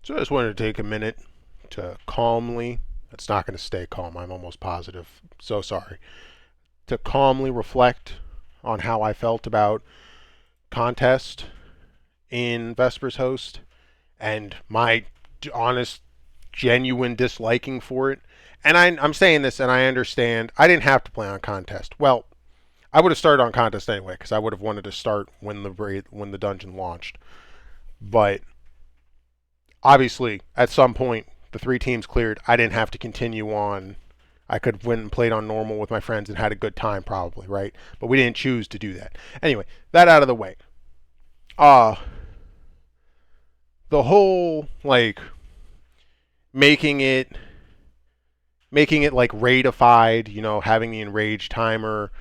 So I just wanted to take a minute to calmly, it's not going to stay calm, I'm almost positive, so sorry, to calmly reflect on how I felt about contest in Vespers Host and my honest, genuine disliking for it. And I'm saying this and I understand I didn't have to play on contest. Well, I would have started on contest anyway because I would have wanted to start when the dungeon launched. But obviously, at some point, the three teams cleared. I didn't have to continue on. I could have went and played on normal with my friends and had a good time, probably, right? But we didn't choose to do that. Anyway, that out of the way. Uh, the whole, like, making it like raidified, having the enraged timer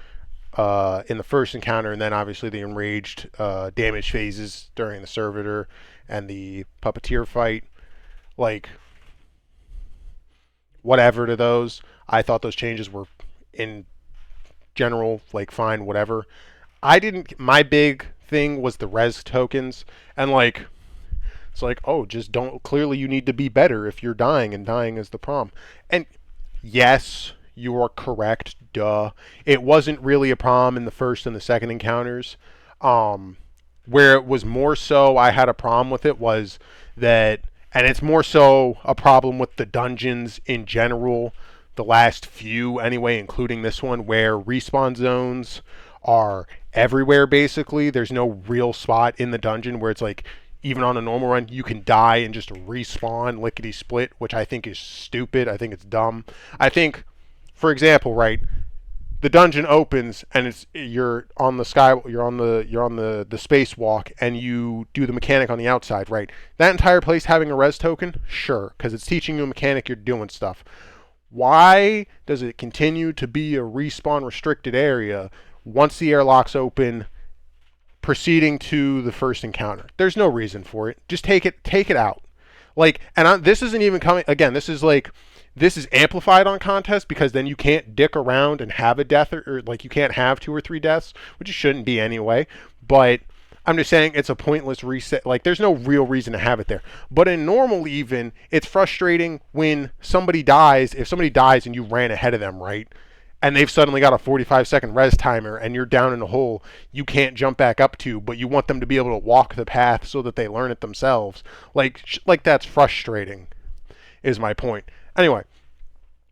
in the first encounter, and then obviously the enraged damage phases during the servitor and the puppeteer fight. Like, whatever to those. I thought those changes were in general, like, fine, whatever. My big thing was the res tokens, and like, it's like, oh, just don't, clearly you need to be better if you're dying, and dying is the problem. And yes, you are correct, duh. It wasn't really a problem in the first and the second encounters. Where it was more so I had a problem with it was that, and it's more so a problem with the dungeons in general, the last few anyway, including this one, where respawn zones are everywhere basically. There's no real spot in the dungeon where it's like, even on a normal run, you can die and just respawn lickety split, which I think is stupid. I think it's dumb. I think, for example, right, the dungeon opens and you're on the spacewalk and you do the mechanic on the outside, right? That entire place having a res token, sure, because it's teaching you a mechanic, you're doing stuff. Why does it continue to be a respawn restricted area once the airlocks open, proceeding to the first encounter? There's no reason for it. Just take it out. Like, and this isn't even coming again. This is amplified on contest because then you can't dick around and have a death or like you can't have 2 or 3 deaths, which it shouldn't be anyway. But I'm just saying it's a pointless reset. Like, there's no real reason to have it there. But in normal, even, it's frustrating when somebody dies. If somebody dies and you ran ahead of them, right? And they've suddenly got a 45-second res timer and you're down in a hole you can't jump back up to, but you want them to be able to walk the path so that they learn it themselves. Like that's frustrating, is my point. Anyway,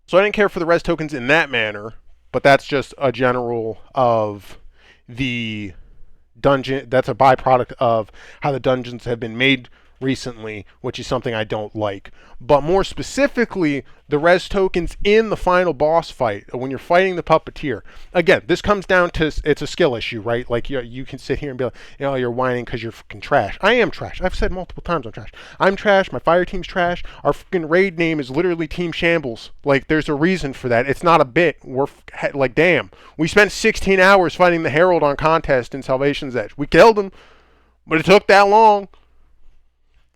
so I didn't care for the res tokens in that manner, but that's just a general of the dungeon. That's a byproduct of how the dungeons have been made recently, which is something I don't like. But more specifically, the res tokens in the final boss fight, when you're fighting the puppeteer. Again, this comes down to, it's a skill issue, right? Like, you can sit here and be like, you're whining because you're fucking trash. I am trash. I've said multiple times I'm trash. I'm trash. My fire team's trash. Our fucking raid name is literally Team Shambles. Like, there's a reason for that. It's not a bit. We're like, damn. We spent 16 hours fighting the Herald on contest in Salvation's Edge. We killed him, but it took that long.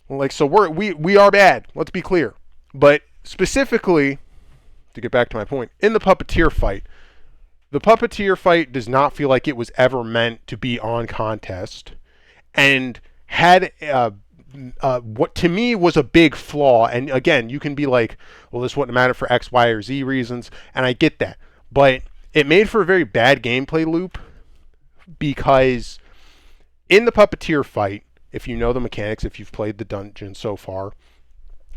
Like, so we are bad. Let's be clear. But specifically, to get back to my point, in the puppeteer fight does not feel like it was ever meant to be on contest, and had what to me was a big flaw. And again, you can be like, well, this wouldn't matter for X, Y, or Z reasons, and I get that. But it made for a very bad gameplay loop because in the puppeteer fight, if you know the mechanics, if you've played the dungeon so far,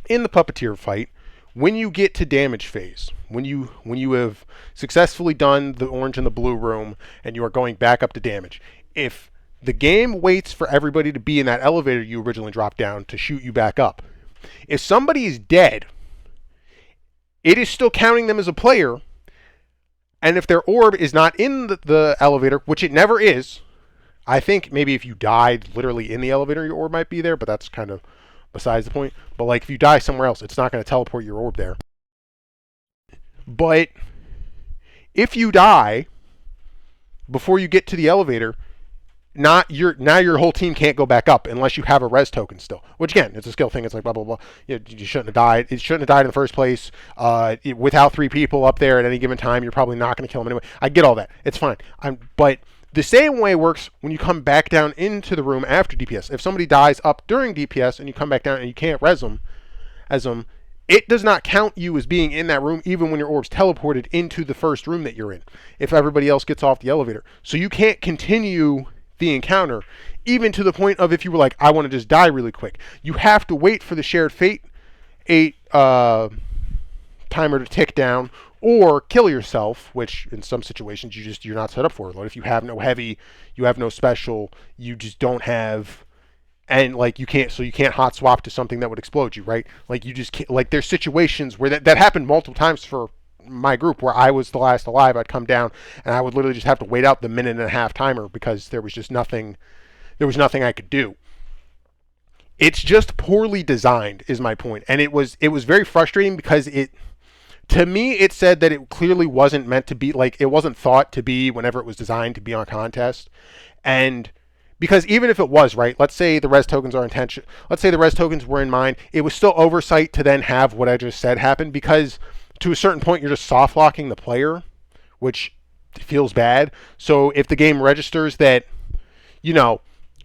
in the puppeteer fight, when you get to damage phase, when you have successfully done the orange and the blue room and you are going back up to damage, if the game waits for everybody to be in that elevator you originally dropped down to shoot you back up, if somebody is dead, it is still counting them as a player, and if their orb is not in the elevator, which it never is, I think maybe if you died literally in the elevator, your orb might be there, but that's kind of besides the point. But like if you die somewhere else, it's not going to teleport your orb there. But if you die before you get to the elevator, now your whole team can't go back up unless you have a res token still. Which again, it's a skill thing. It's like blah blah blah. You shouldn't have died. It shouldn't have died in the first place. Without 3 people up there at any given time, you're probably not going to kill them anyway. I get all that. It's fine. But The same way works when you come back down into the room after DPS. If somebody dies up during DPS and you come back down and you can't res them, it does not count you as being in that room even when your orb's teleported into the first room that you're in, if everybody else gets off the elevator. So you can't continue the encounter, even to the point of if you were like, I want to just die really quick. You have to wait for the shared fate 8 timer to tick down, or kill yourself, which in some situations you're not set up for. Like if you have no heavy, you have no special, you just don't have, and like you can't hot swap to something that would explode you, right? Like you just can't, like there's situations where that happened multiple times for my group where I was the last alive. I'd come down and I would literally just have to wait out the minute and a half timer because there was nothing I could do. It's just poorly designed is my point. And it was very frustrating because to me, it said that it clearly wasn't meant to be, like, it wasn't thought to be whenever it was designed to be on contest. And because even if it was, right, let's say the res tokens were in mind, it was still oversight to then have what I just said happen, because to a certain point, you're just soft locking the player, which feels bad. So if the game registers that,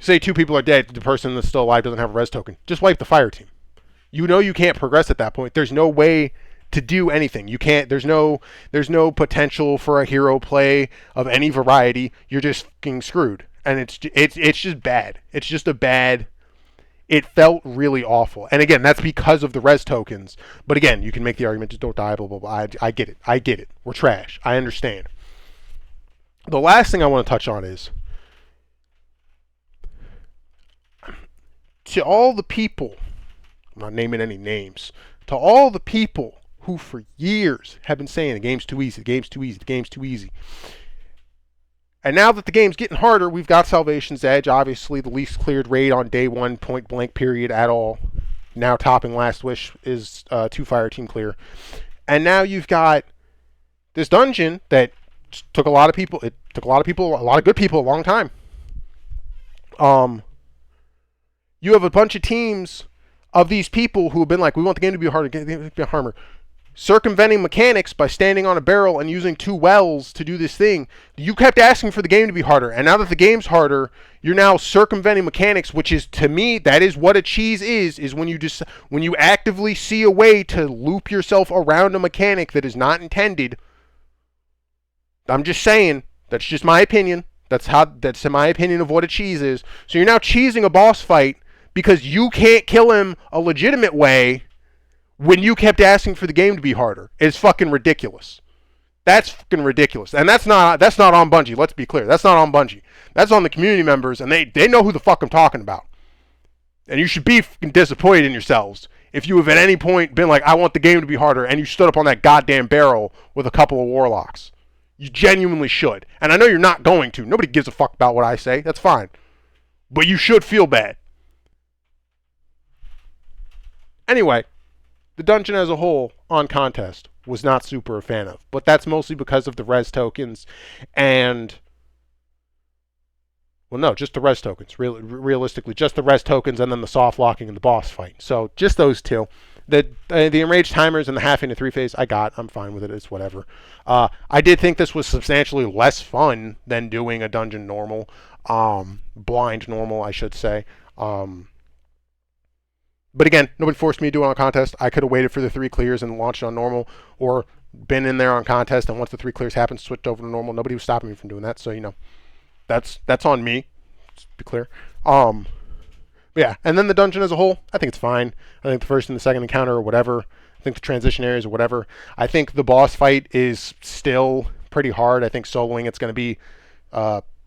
say 2 people are dead, the person that's still alive doesn't have a res token, just wipe the fire team. You can't progress at that point. There's no way to do anything. You can't. There's no potential for a hero play of any variety. You're just fucking screwed, and it's just bad. It's just a bad. It felt really awful, and again, that's because of the res tokens. But again, you can make the argument, just don't die, blah blah blah. I get it. We're trash. I understand. The last thing I want to touch on is to all the people. I'm not naming any names. To all the people who for years have been saying the game's too easy, the game's too easy, the game's too easy. And now that the game's getting harder, we've got Salvation's Edge, obviously the least cleared raid on day 1, point blank period at all. Now topping Last Wish is 2 fire team clear. And now you've got this dungeon that took a lot of people, a lot of good people a long time. You have a bunch of teams of these people who have been like, we want the game to be harder, the game to be harder, circumventing mechanics by standing on a barrel and using 2 wells to do this thing. You kept asking for the game to be harder, and now that the game's harder, you're now circumventing mechanics, which is, to me, that is what a cheese is when you actively see a way to loop yourself around a mechanic that is not intended. I'm just saying, that's just my opinion. That's my opinion of what a cheese is. So you're now cheesing a boss fight because you can't kill him a legitimate way when you kept asking for the game to be harder. It's fucking ridiculous. That's fucking ridiculous. And that's not on Bungie, let's be clear. That's not on Bungie. That's on the community members, and they know who the fuck I'm talking about. And you should be fucking disappointed in yourselves if you have at any point been like, I want the game to be harder, and you stood up on that goddamn barrel with a couple of warlocks. You genuinely should. And I know you're not going to. Nobody gives a fuck about what I say. That's fine. But you should feel bad. Anyway, the dungeon as a whole on contest was not super a fan of. But that's mostly because of the res tokens and... Well, no, just the res tokens. Realistically, just the res tokens and then the soft locking and the boss fight. So, just those 2. The enraged timers and the half into 3 phase, I'm fine with it. It's whatever. I did think this was substantially less fun than doing a dungeon normal. Blind normal, I should say. But again, nobody forced me to do it on contest. I could have waited for the 3 clears and launched on normal, or been in there on contest, and once the 3 clears happened, switched over to normal. Nobody was stopping me from doing that, so, that's on me. Let's be clear. Yeah, and then the dungeon as a whole, I think it's fine. I think the first and the second encounter or whatever. I think the transition areas or whatever. I think the boss fight is still pretty hard. I think soloing it's going to be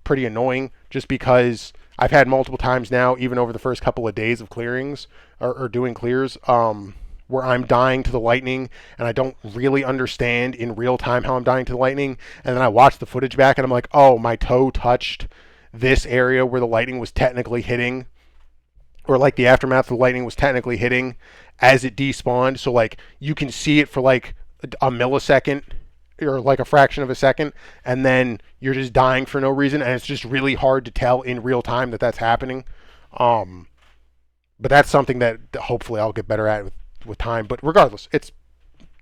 pretty annoying just because I've had multiple times now, even over the first couple of days of clearings or doing clears, where I'm dying to the lightning and I don't really understand in real time how I'm dying to the lightning. And then I watch the footage back and I'm like, oh, my toe touched this area where the lightning was technically hitting. Or like the aftermath of the lightning was technically hitting as it despawned. So like you can see it for like a millisecond or like a fraction of a second, and then you're just dying for no reason, and it's just really hard to tell in real time that that's happening. But that's something that hopefully I'll get better at with time. But regardless, it's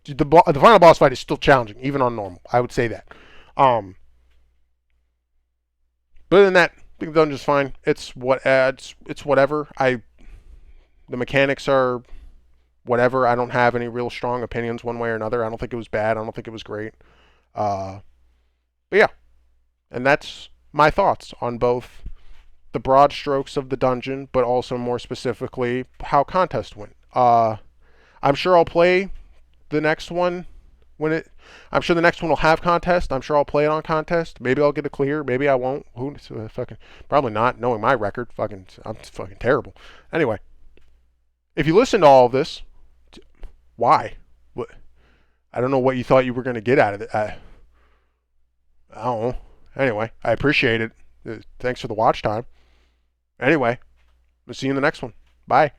the final boss fight is still challenging, even on normal. I would say that. But other than that, I think the dungeon's fine. It's whatever. The mechanics are whatever. I don't have any real strong opinions one way or another. I don't think it was bad. I don't think it was great. But yeah, and that's my thoughts on both the broad strokes of the dungeon, but also more specifically how contest went. I'm sure I'll play the next one I'm sure the next one will have contest. I'm sure I'll play it on contest. Maybe I'll get a clear. Maybe I won't. Who fucking probably not. Knowing my record, I'm fucking terrible. Anyway, if you listen to all of this, why? What? I don't know what you thought you were going to get out of it. I don't know. Anyway, I appreciate it. Thanks for the watch time. Anyway, we'll see you in the next one. Bye.